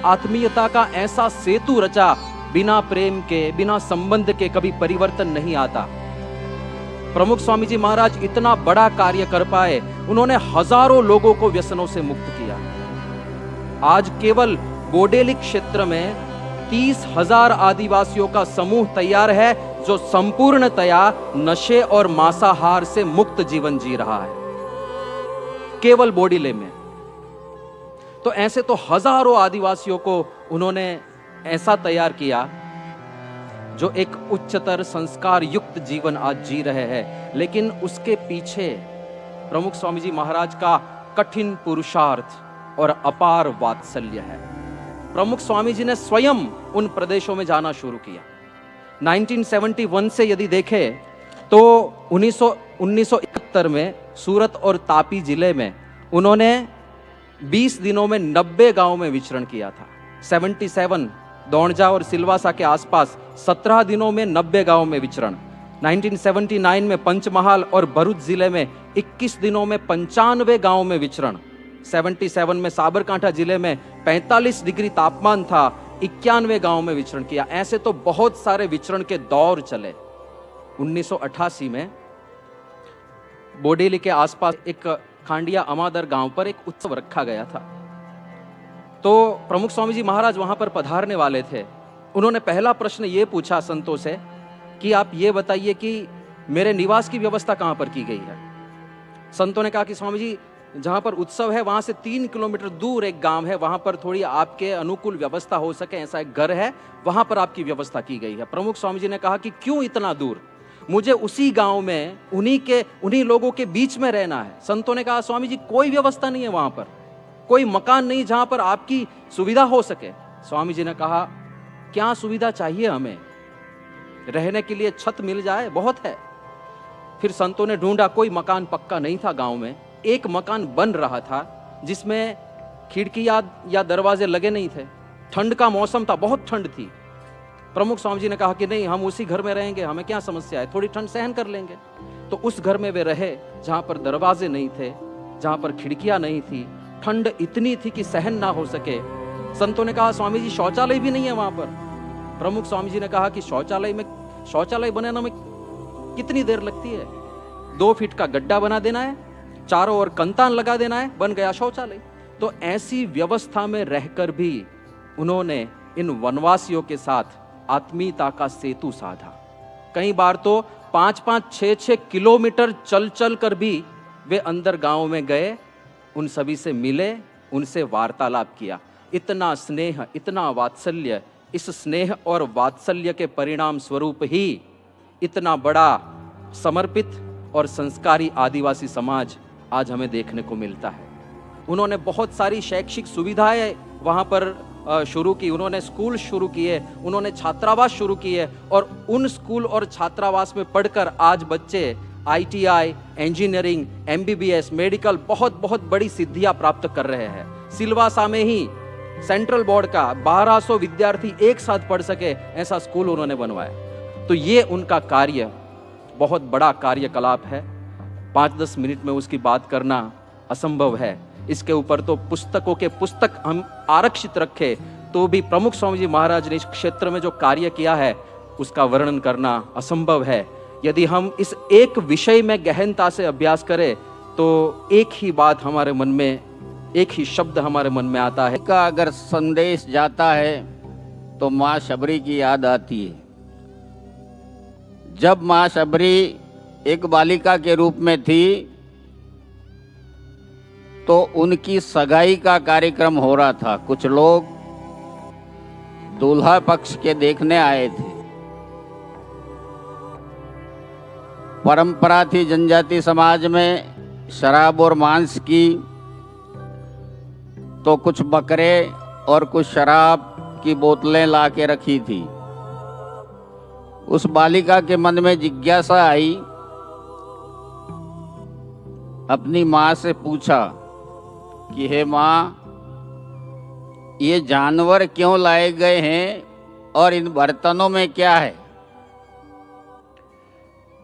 आत्मीयता का ऐसा सेतु रचा, बिना प्रेम के, बिना संबंध के कभी परिवर्तन नहीं आता। प्रमुख स्वामी जी महाराज इतना बड़ा कार्य कर पाए, उन्होंने हजारों लोगों को व्यसनों से मुक्त किया। आज केवल बोडेली क्षेत्र में 30,000 आदिवासियों का समूह तैयार है जो संपूर्णतया नशे और मांसाहार से मुक्त जीवन जी रहा है, केवल बोडेली में। तो ऐसे तो हजारों आदिवासियों को उन्होंने ऐसा तैयार किया जो एक उच्चतर संस्कार युक्त जीवन आज जी रहे हैं। लेकिन उसके पीछे प्रमुख स्वामी जी महाराज का कठिन पुरुषार्थ और अपार वात्सल्य है। प्रमुख स्वामी जी ने स्वयं उन प्रदेशों में जाना शुरू किया। 1971 से यदि देखें तो 1971 में सूरत और तापी जिले में उन्होंने 20 दिनों में 90 गांव में विचरण किया था। 77 दौंडजा और सिलवासा के आसपास 17 दिनों में 90 गांव में विचरण। 1979 में पंचमहाल और भरूच जिले में 21 दिनों में 95 गांव में विचरण। 77 में साबरकांठा जिले में 45 डिग्री तापमान था, 91 गांव में विचरण किया। ऐसे तो बहुत सारे विचरण के दौर चले। 1988 में बोडेली के आसपास एक खांडिया अमादर गांव पर एक उत्सव रखा गया था। तो प्रमुख स्वामी जी महाराज वहां पर पधारने वाले थे। उन्होंने पहला प्रश्न ये पूछा संतों से कि आप ये बताइए कि मेरे निवास की व्यवस्था कहां पर की गई है। संतों ने कहा कि स्वामी जी, जहां पर उत्सव है वहां से 3 किलोमीटर दूर एक गांव है, वहां पर थोड़ी आपके अनुकूल व्यवस्था हो सके ऐसा एक घर है, वहां पर आपकी व्यवस्था की गई है। प्रमुख स्वामी जी ने कहा कि क्यों इतना दूर, मुझे उसी गांव में उन्हीं लोगों के बीच में रहना है। संतों ने कहा स्वामी जी कोई व्यवस्था नहीं है वहां पर, कोई मकान नहीं जहां पर आपकी सुविधा हो सके। स्वामी जी ने कहा क्या सुविधा चाहिए हमें, रहने के लिए छत मिल जाए बहुत है। फिर संतों ने ढूंढा, कोई मकान पक्का नहीं था गांव में। एक मकान बन रहा था जिसमें खिड़कियां या दरवाजे लगे नहीं थे। ठंड का मौसम था, बहुत ठंड थी। प्रमुख स्वामी जी ने कहा कि नहीं, हम उसी घर में रहेंगे, हमें क्या समस्या है, थोड़ी ठंड सहन कर लेंगे। तो उस घर में वे रहे जहां पर दरवाजे नहीं थे, जहां पर खिड़कियां नहीं थी। ठंड इतनी थी कि सहन ना हो सके। संतों ने कहा स्वामी जी शौचालय भी नहीं है वहां पर। प्रमुख स्वामी जी ने कहा कि शौचालय बनाने में कितनी देर लगती है, 2 फीट का गड्ढा बना देना है, चारों ओर कंतान लगा देना है, बन गया शौचालय। तो ऐसी व्यवस्था में रहकर भी उन्होंने इन वनवासियों के साथ आत्मीयता का सेतु साधा। कई बार तो 5-5, 6-6 किलोमीटर चल चल कर भी वे अंदर गांव में गए, उन सभी से मिले, उनसे वार्तालाप किया। इतना स्नेह, इतना वात्सल्य, इस स्नेह और वात्सल्य के परिणाम स्वरूप ही इतना बड़ा समर्पित और संस्कारी आदिवासी समाज आज हमें देखने को मिलता है। उन्होंने बहुत सारी शैक्षिक सुविधाएं वहां पर शुरू की, उन्होंने स्कूल शुरू किए, उन्होंने छात्रावास शुरू किए और उन स्कूल और छात्रावास में पढ़कर आज बच्चे ITI, इंजीनियरिंग, MBBS, मेडिकल बहुत बड़ी सिद्धियां प्राप्त कर रहे हैं। सिलवासा में ही सेंट्रल बोर्ड का 1200 विद्यार्थी एक साथ पढ़ सके ऐसा स्कूल उन्होंने बनवाया। तो ये उनका कार्य बहुत बड़ा कार्यकलाप है। 5-10 मिनट में उसकी बात करना असंभव है। इसके ऊपर तो पुस्तकों के पुस्तक हम आरक्षित रखे तो भी प्रमुख स्वामी जी महाराज ने इस क्षेत्र में जो कार्य किया है उसका वर्णन करना असंभव है। यदि हम इस एक विषय में गहनता से अभ्यास करें तो एक ही बात हमारे मन में, एक ही शब्द हमारे मन में आता है का अगर संदेश जाता है तो माँ शबरी की याद आती है। जब माँ शबरी एक बालिका के रूप में थी तो उनकी सगाई का कार्यक्रम हो रहा था। कुछ लोग दूल्हा पक्ष के देखने आए थे। परंपरा थी जनजाति समाज में शराब और मांस की, तो कुछ बकरे और कुछ शराब की बोतलें ला के रखी थी। उस बालिका के मन में जिज्ञासा आई, अपनी माँ से पूछा कि हे माँ, ये जानवर क्यों लाए गए हैं और इन बर्तनों में क्या है।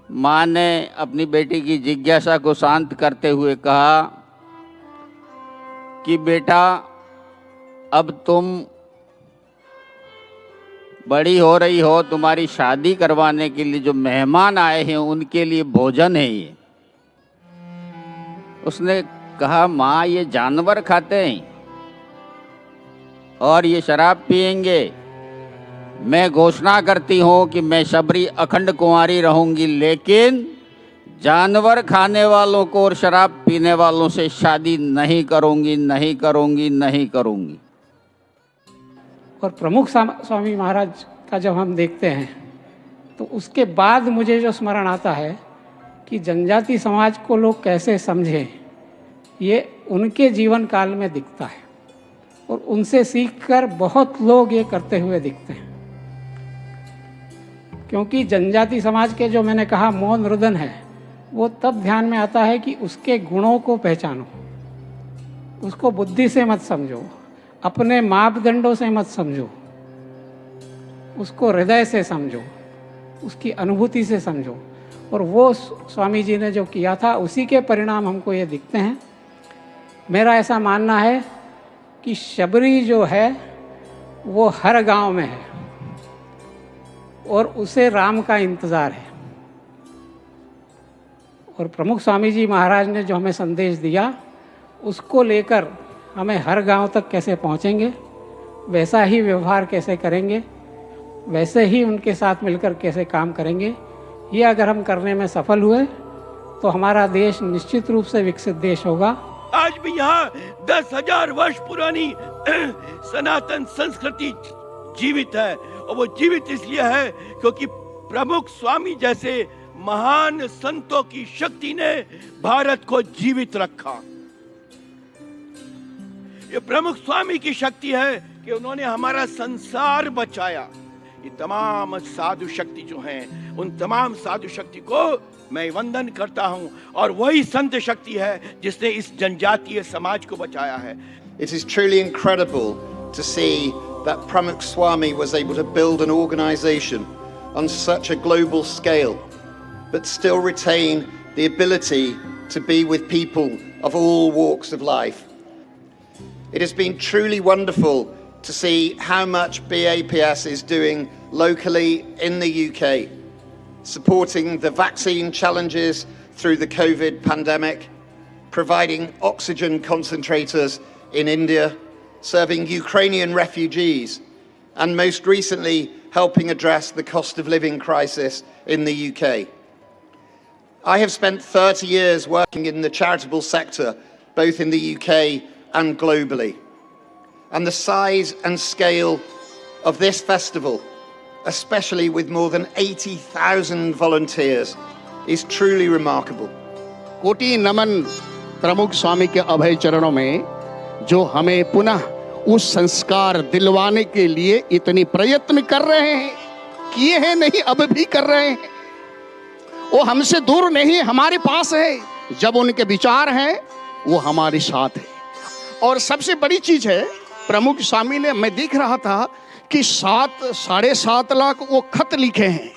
माँ ने अपनी बेटी की जिज्ञासा को शांत करते हुए कहा कि बेटा, अब तुम बड़ी हो रही हो, तुम्हारी शादी करवाने के लिए जो मेहमान आए हैं उनके लिए भोजन है ये। उसने कहा, माँ ये जानवर खाते हैं और ये शराब पिएंगे। मैं घोषणा करती हूँ कि मैं शबरी अखंड कुंवारी रहूंगी, लेकिन जानवर खाने वालों को और शराब पीने वालों से शादी नहीं करूंगी, नहीं करूंगी, नहीं करूंगी। और प्रमुख स्वामी महाराज का जब हम देखते हैं तो उसके बाद मुझे जो स्मरण आता है कि जनजाति समाज को लोग कैसे समझें, ये उनके जीवन काल में दिखता है और उनसे सीखकर बहुत लोग ये करते हुए दिखते हैं। क्योंकि जनजाति समाज के जो मैंने कहा मौन रुदन है, वो तब ध्यान में आता है कि उसके गुणों को पहचानो, उसको बुद्धि से मत समझो, अपने मापदंडों से मत समझो, उसको हृदय से समझो, उसकी अनुभूति से समझो। और वो स्वामी जी ने जो किया था उसी के परिणाम हमको ये दिखते हैं। मेरा ऐसा मानना है कि शबरी जो है वो हर गांव में है और उसे राम का इंतज़ार है। और प्रमुख स्वामी जी महाराज ने जो हमें संदेश दिया उसको लेकर हमें हर गांव तक कैसे पहुंचेंगे, वैसा ही व्यवहार कैसे करेंगे, वैसे ही उनके साथ मिलकर कैसे काम करेंगे, ये अगर हम करने में सफल हुए तो हमारा देश निश्चित रूप से विकसित देश होगा। आज भी यहाँ 10,000 वर्ष पुरानी सनातन संस्कृति जीवित है और वो जीवित इसलिए है क्योंकि प्रमुख स्वामी जैसे महान संतों की शक्ति ने भारत को जीवित रखा। ये प्रमुख स्वामी की शक्ति है कि उन्होंने हमारा संसार बचाया। ये तमाम साधु शक्ति जो हैं, उन तमाम साधु शक्ति को मैं वंदन करता हूं और वही संत शक्ति है जिसने इस जनजातीय समाज को बचाया है। It is truly incredible to see that Pramukh Swami was able to build an organization on such a global scale, but still retain the ability to be with people of all walks of life. It has been truly wonderful to see how much BAPS is doing locally in the UK, supporting the vaccine challenges through the COVID pandemic, providing oxygen concentrators in India, serving Ukrainian refugees, and most recently helping address the cost of living crisis in the UK. I have spent 30 years working in the charitable sector, both in the UK and globally. And the size and scale of this festival, especially with more than 80,000 volunteers, is truly remarkable. कोटि नमन प्रमुख स्वामी के अभय चरणों में, जो हमें पुनः उस संस्कार दिलवाने के लिए इतनी प्रयत्न कर रहे हैं, किए हैं नहीं अब भी कर रहे हैं। वो हमसे दूर नहीं, हमारे पास है। जब उनके विचार हैं वो हमारे साथ है। और सबसे बड़ी चीज है, प्रमुख स्वामी ने, मैं देख रहा था कि 7.5 लाख वो खत लिखे हैं।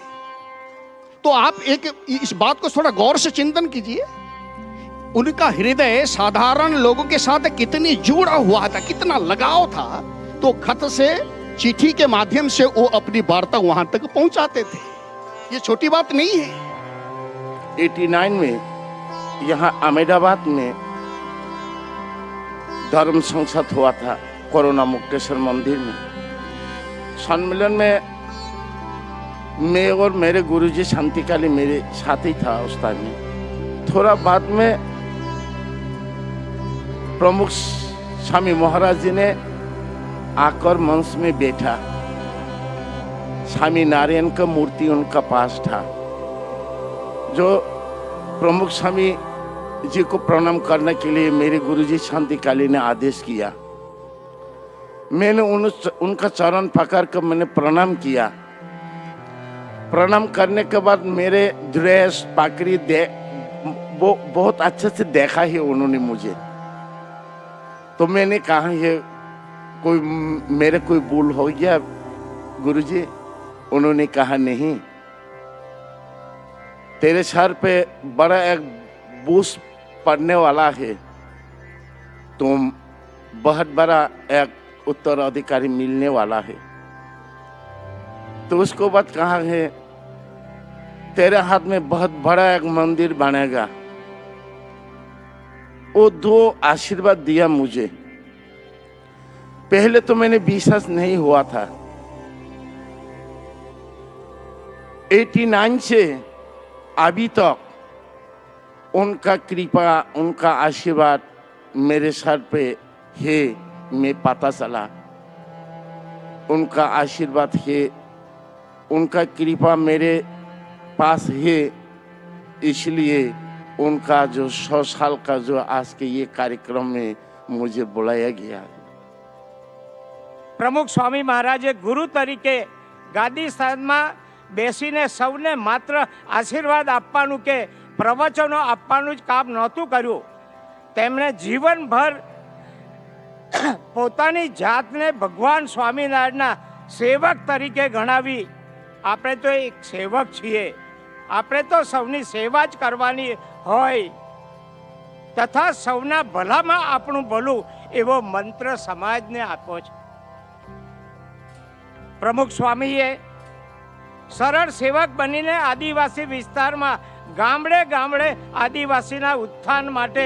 तो आप एक इस बात को थोड़ा गौर से चिंतन कीजिए। उनका हृदय साधारण लोगों के साथ कितनी जुड़ा हुआ था, कितना लगाव था। तो खत से, चिट्ठी के माध्यम से वो अपनी वार्ता वहां तक पहुंचाते थे। ये छोटी बात नहीं है। 89 में यहाँ अहमदाबाद में धर्म संसद हुआ था, कोरोना मुक्तेश्वर मंदिर में। सम्मेलन में मैं और मेरे गुरुजी शांतिकाली मेरे साथ ही था उस टाइम में। थोड़ा बाद में प्रमुख स्वामी महाराज जी ने आकर मंच में बैठा। स्वामी नारायण का मूर्ति उनका पास था। जो प्रमुख स्वामी जी को प्रणाम करने के लिए मेरे गुरुजी शांतिकाली ने आदेश किया। मैंने उनका चरण पकड़ कर मैंने प्रणाम किया। प्रणाम करने के बाद मेरे ड्रेस पाकरी बहुत अच्छे से देखा ही उन्होंने मुझे। तो मैंने कहा, ये मेरे कोई भूल हो गया गुरुजी? उन्होंने कहा, नहीं, तेरे सर पे बड़ा एक बोझ पड़ने वाला है, तुम बहुत बड़ा एक उत्तराधिकारी मिलने वाला है। तो उसको बाद कहा है तेरे हाथ में बहुत बड़ा एक मंदिर बनेगा। वो 2 आशीर्वाद दिया मुझे। पहले तो मैंने विश्वास नहीं हुआ था। 89 से अभी तक उनका कृपा, उनका आशीर्वाद मेरे सर पे है, मैं पता चला। उनका आशीर्वाद है, उनका कृपा मेरे पास है, इसलिए उनका जो 100 साल का जो आज के ये कार्यक्रम में मुझे बुलाया गया। પ્રમુખ સ્વામી મહારાજે ગુરુ તરીકે ગાદી સ્થાનમાં બેસીને સૌને માત્ર આશીર્વાદ આપવાનું કે પ્રવચનો આપવાનું જ કામ નહોતું કર્યું, તેમણે જીવનભર પોતાની જાતને ભગવાન સ્વામિનારાયણના સેવક તરીકે ગણાવી. આપણે તો એક સેવક છીએ, આપણે તો સૌની સેવા જ કરવાની હોય તથા સૌના ભલામાં આપણું ભલું એવો મંત્ર સમાજને આપ્યો છે. પ્રમુખ સ્વામીએ સરળ સેવક બનીને આદિવાસી વિસ્તારમાં ગામડે ગામડે આદિવાસીના ઉત્થાન માટે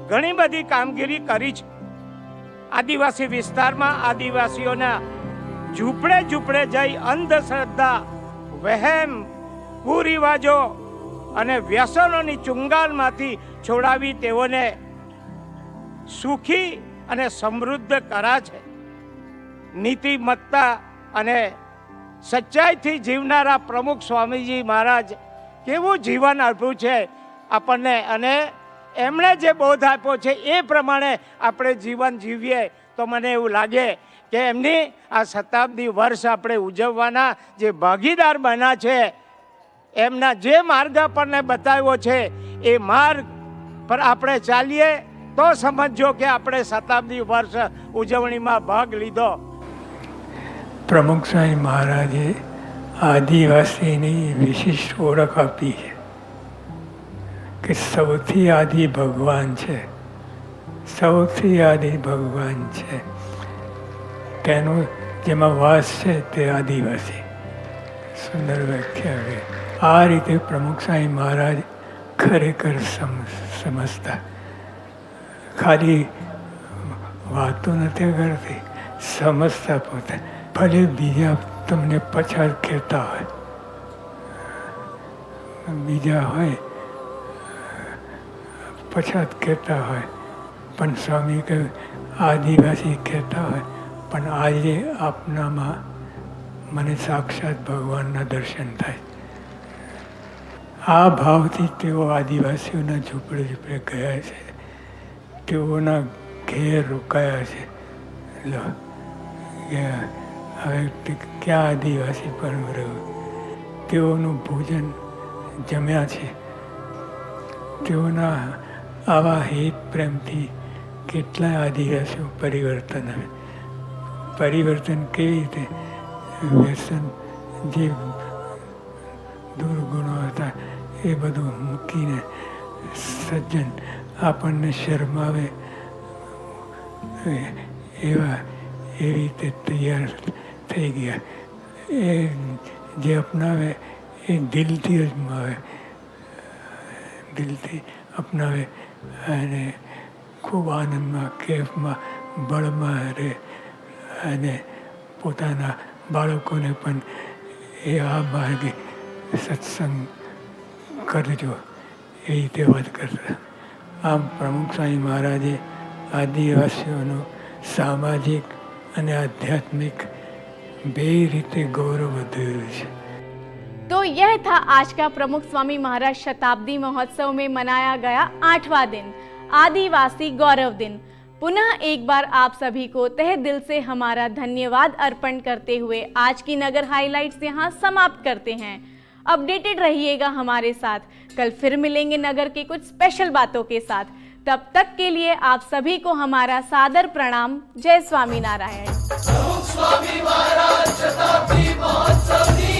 ઘણી બધી કામગીરી કરી છે. આદિવાસી વિસ્તારમાં આદિવાસીઓના ઝૂંપડે ઝૂંપડે જઈ અંધશ્રદ્ધા, વહેમ, કુરિવાજો અને વ્યસનોની ચુંગાલમાંથી છોડાવી તેઓને સુખી અને સમૃદ્ધ કર્યા છે. નીતિમત્તા અને સચ્ચાઈથી જીવનારા પ્રમુખ સ્વામીજી મહારાજ કેવું જીવન આપ્યું છે આપણને, અને એમણે જે બોધ આપ્યો છે એ પ્રમાણે આપણે જીવન જીવીએ તો મને એવું લાગે કે એમની આ શતાબ્દી વર્ષ આપણે ઉજવવાના જે ભાગીદાર બન્યા છે, એમના જે માર્ગ આપણને બતાવ્યો છે એ માર્ગ પર આપણે ચાલીએ તો સમજો કે આપણે શતાબ્દી વર્ષ ઉજવણીમાં ભાગ લીધો. પ્રમુખ સ્વામી મહારાજે આદિવાસીની વિશિષ્ટ ઓળખ આપી છે કે સૌથી આદિ ભગવાન છે, સૌથી આદિ ભગવાન છે, તેનો જેમાં વાસ છે તે આદિવાસી. સુંદર વ્યાખ્યા છે. આ રીતે પ્રમુખ સ્વામી મહારાજ ખરેખર સમજતા, ખાલી વાતો નથી કરતી, સમજતા પોતે. ભલે બીજા તમને પછાત કહેતા હોય, બીજા હોય પછાત કહેતા હોય, પણ સ્વામી કહ્યું આદિવાસી કહેતા હોય, પણ આજે આપનામાં મને સાક્ષાત ભગવાનના દર્શન થાય. આ ભાવથી તેઓ આદિવાસીઓના ઝૂંપડે ઝૂંપડે ગયા છે, તેઓના ઘેર રોકાયા છે. હવે ક્યાં આદિવાસી પણ રહ્યું, તેઓનું ભોજન જમ્યા છે. તેઓના આવા હિત પ્રેમથી કેટલાય આદિવાસીઓ પરિવર્તન આવે. પરિવર્તન કેવી રીતે? વ્યસન, જે દુર્ગુણો હતા એ બધું મૂકીને સજ્જન, આપણને શરમાવે એવા એવી રીતે તૈયાર થઈ ગયા. એ જે અપનાવે એ દિલથી અજમાવે, દિલથી અપનાવે અને ખૂબ આનંદમાં, કેફમાં, બળમાં રહે અને પોતાના બાળકોને પણ એ આ માર્ગે સત્સંગ કરજો એ રીતે વાત કરતા. આમ પ્રમુખ સ્વામી મહારાજે આદિવાસીઓનું સામાજિક અને आध्यात्मिक બે રીતે ગૌરવ વધ્યું છે. तो यह था आज का प्रमुख स्वामी महाराज शताब्दी महोत्सव में मनाया गया 8वां दिन, आदिवासी गौरव दिन. पुनः एक बार आप सभी को तहे दिल से हमारा धन्यवाद अर्पण करते हुए आज की नगर हाइलाइट्स यहाँ समाप्त करते हैं. अपडेटेड रहिएगा हमारे साथ. कल फिर मिलेंगे नगर के कुछ स्पेशल बातों के साथ. तब तक के लिए आप सभी को हमारा सादर प्रणाम. जय स्वामी नारायण. स्वामी महाराज शताब्दी महोत्सव की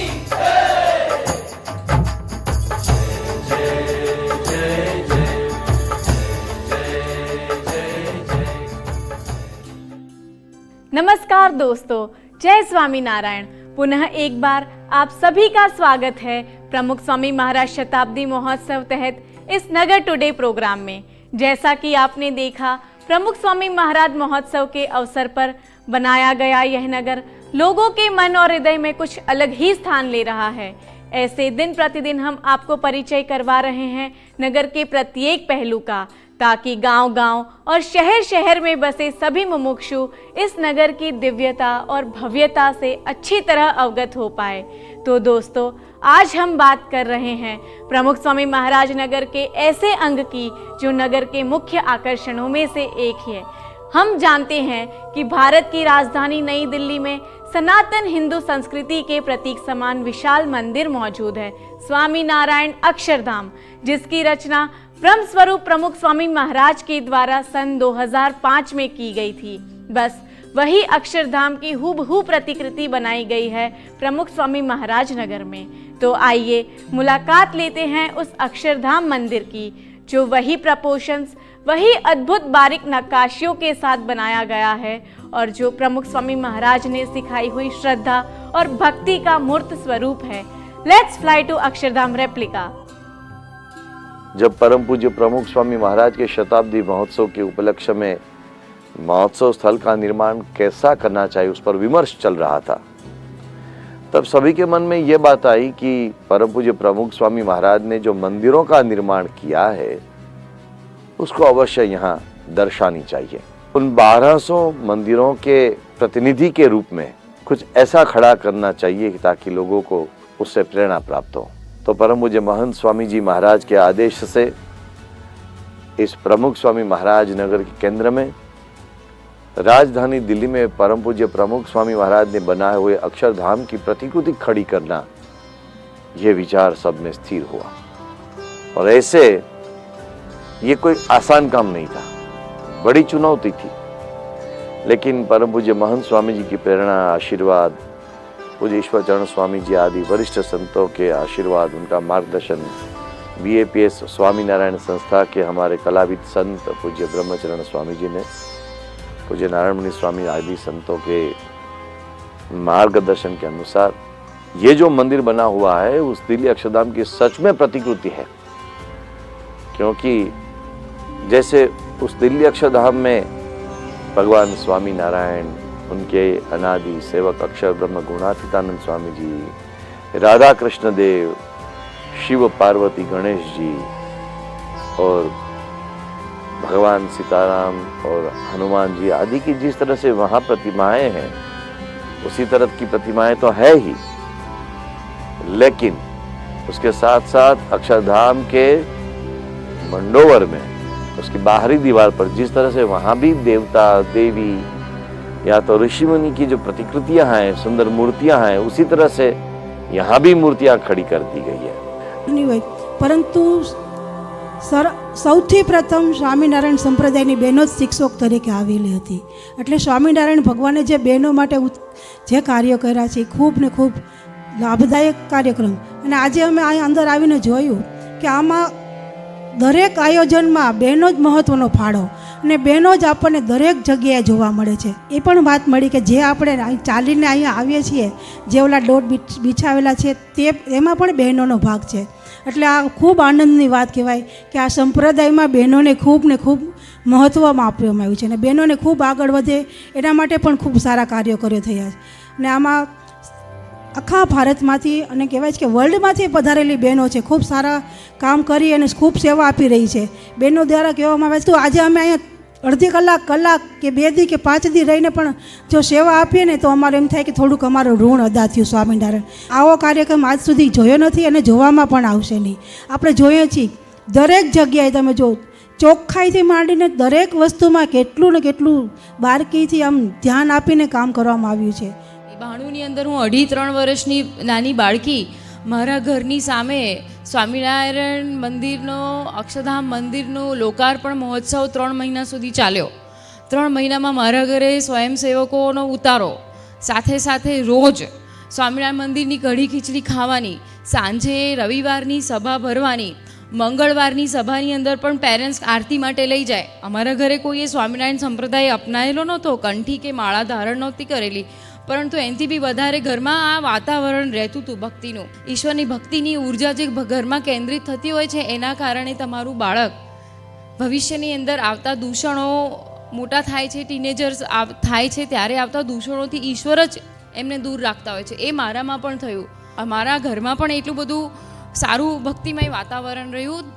नमस्कार दोस्तों, जय स्वामी नारायण. पुनः एक बार आप सभी का स्वागत है प्रमुख स्वामी महाराज शताब्दी महोत्सव तहत इस नगर टुडे प्रोग्राम में। जैसा कि आपने देखा, प्रमुख स्वामी महाराज महोत्सव के अवसर पर बनाया गया यह नगर लोगों के मन और हृदय में कुछ अलग ही स्थान ले रहा है। ऐसे दिन प्रतिदिन हम आपको परिचय करवा रहे हैं नगर के प्रत्येक पहलू का, ताकि गांव-गांव और शहर-शहर में बसे सभी मुमुक्षु इस नगर की दिव्यता और भव्यता से अच्छी तरह अवगत हो पाए। तो दोस्तों, आज हम बात कर रहे हैं प्रमुख स्वामी महाराज नगर के ऐसे अंग की जो नगर के मुख्य आकर्षणों में से एक है। हम जानते हैं कि भारत की राजधानी नई दिल्ली में सनातन हिंदू संस्कृति के प्रतीक समान विशाल मंदिर मौजूद है, स्वामी नारायण अक्षरधाम, जिसकी रचना ब्रह्म स्वरूप प्रमुख स्वामी महाराज के द्वारा सन 2005 में की गई थी। बस वही अक्षरधाम की हूबहू प्रतिकृति बनाई गई है प्रमुख स्वामी महाराज नगर में। तो आइए मुलाकात लेते हैं उस अक्षरधाम मंदिर की, जो वही प्रपोर्शंस, वही अद्भुत बारीक नक्काशियों के साथ बनाया गया है और जो प्रमुख स्वामी महाराज ने सिखाई हुई श्रद्धा और भक्ति का मूर्त स्वरूप है। Let's fly to Akshardham replica. जब परम पूज्य प्रमुख स्वामी महाराज के शताब्दी महोत्सव के उपलक्ष्य में महोत्सव स्थल का निर्माण कैसा करना चाहिए उस पर विमर्श चल रहा था, तब सभी के मन में ये बात आई कि परम पूज्य प्रमुख स्वामी महाराज ने जो मंदिरों का निर्माण किया है उसको अवश्य यहाँ दर्शानी चाहिए। उन 1200 मंदिरों के प्रतिनिधि के रूप में कुछ ऐसा खड़ा करना चाहिए ताकि लोगों को उससे प्रेरणा प्राप्त हो। तो परम पूज्य महंत स्वामी जी महाराज के आदेश से इस प्रमुख स्वामी महाराज नगर के केंद्र में राजधानी दिल्ली में परम पूज्य प्रमुख स्वामी महाराज ने बनाए हुए अक्षरधाम की प्रतिकृति खड़ी करना, यह विचार सब में स्थिर हुआ। और ऐसे ये कोई आसान काम नहीं था, बड़ी चुनौती थी, लेकिन परम पूज्य महंत स्वामी जी की प्रेरणा, आशीर्वाद, पूज्य ईश्वर चरण स्वामी जी आदि वरिष्ठ संतों के आशीर्वाद, उनका मार्गदर्शन, BAPS स्वामी नारायण संस्था के हमारे कलाविद संत पूज्य ब्रह्मचरण स्वामी जी ने, पूज्य नारायण मुनि स्वामी आदि संतों के मार्गदर्शन के अनुसार ये जो मंदिर बना हुआ है उस दिल्ली अक्षरधाम की सच में प्रतिकृति है। क्योंकि जैसे उस दिल्ली अक्षरधाम में भगवान स्वामी नारायण, उनके अनादि सेवक अक्षर ब्रह्म गुणातीतानंद स्वामी जी, राधा कृष्ण देव, शिव पार्वती गणेश जी और भगवान सीताराम और हनुमान जी आदि की जिस तरह से वहाँ प्रतिमाएं हैं, उसी तरह की प्रतिमाएं तो है ही, लेकिन उसके साथ साथ अक्षरधाम के मंडोवर में उसकी बाहरी दीवार पर जिस तरह से वहाँ भी देवता देवी या तो ऋषि मुनि की जो प्रतिकृतियां हैं, सुंदर मूर्तियां हैं, उसी तरह से यहाँ भी मूर्तियां खड़ी कर दी गई है। परंतु સૌથી પ્રથમ સ્વામિનારાયણ સંપ્રદાયની બહેનો જ શિક્ષક તરીકે આવેલી હતી। એટલે સ્વામિનારાયણ ભગવાને જે બહેનો માટે જે કાર્યો કર્યા છે ખૂબ ને ખૂબ લાભદાયક કાર્યક્રમ। અને આજે અમે અહીં અંદર આવીને જોયું કે આમાં દરેક આયોજનમાં બહેનો જ મહત્ત્વનો ફાળો અને બહેનો જ આપણને દરેક જગ્યાએ જોવા મળે છે। એ પણ વાત મળી કે જે આપણે ચાલીને અહીંયા આવીએ છીએ, જે ઓલા ડોટ બિછાવેલા છે તે એમાં પણ બહેનોનો ભાગ છે। એટલે આ ખૂબ આનંદની વાત કહેવાય કે આ સંપ્રદાયમાં બહેનોને ખૂબ ને ખૂબ મહત્ત્વમાં આપવામાં આવ્યું છે અને બહેનોને ખૂબ આગળ વધે એના માટે પણ ખૂબ સારા કાર્યો કર્યો થયા છે। અને આમાં આખા ભારતમાંથી અને કહેવાય છે કે વર્લ્ડમાંથી પધારેલી બહેનો છે, ખૂબ સારા કામ કરી અને ખૂબ સેવા આપી રહી છે। બહેનો દ્વારા કહેવામાં આવે છે તો આજે અમે અહીંયા અડધી કલાક કે 2 દી કે 5 દી રહીને પણ જો સેવા આપીએ ને તો અમારે એમ થાય કે થોડુંક અમારું ઋણ અદા થયું સ્વામિનારાયણ। આવો કાર્યક્રમ આજ સુધી જોયો નથી અને જોવામાં પણ આવશે નહીં। આપણે જોઈએ છીએ દરેક જગ્યાએ તમે જો ચોખ્ખાઈથી માંડીને દરેક વસ્તુમાં કેટલું ને કેટલું બારકીથી આમ ધ્યાન આપીને કામ કરવામાં આવ્યું છે। બાણુની અંદર હું 2.5-3 વર્ષની નાની બાળકી મારા ઘરની સામે સ્વામિનારાયણ મંદિરનો અક્ષરધામ મંદિરનો લોકાર્પણ મહોત્સવ 3 મહિના સુધી ચાલ્યો। 3 મહિનામાં મારા ઘરે સ્વયંસેવકોનો ઉતારો, સાથે સાથે રોજ સ્વામિનારાયણ મંદિરની કઢી ખીચડી ખાવાની, સાંજે રવિવારની સભા ભરવાની, મંગળવારની સભાની અંદર પણ પેરેન્ટ્સ આરતી માટે લઈ જાય। અમારા ઘરે કોઈએ સ્વામિનારાયણ સંપ્રદાય અપનાયેલો નહોતો, કંઠી કે માળા ધારણ નહોતી કરેલી, પરંતુ એનાથી બી વધારે ઘરમાં આ વાતાવરણ રહેતું હતું ભક્તિનું. ઈશ્વરની ભક્તિની ઉર્જા જે ઘરમાં કેન્દ્રિત થતી હોય છે, એના કારણે તમારું બાળક ભવિષ્યની અંદર આવતા દૂષણો, મોટા થાય છે, ટીનેજર્સ થાય છે, ત્યારે આવતા દૂષણોથી ઈશ્વર જ એમને દૂર રાખતા હોય છે. એ મારામાં પણ થયું. અમારા ઘરમાં પણ એટલું બધું સારું ભક્તિમય વાતાવરણ રહ્યું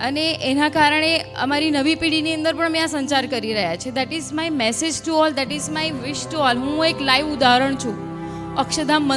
અને એના કારણે અમારી નવી પેઢીની અંદર પણ અમે આ સંચાર કરી રહ્યા છે. That is my message to all, that is my wish to all. હું એક લાઈવ ઉદાહરણ છું. અક્ષરધામ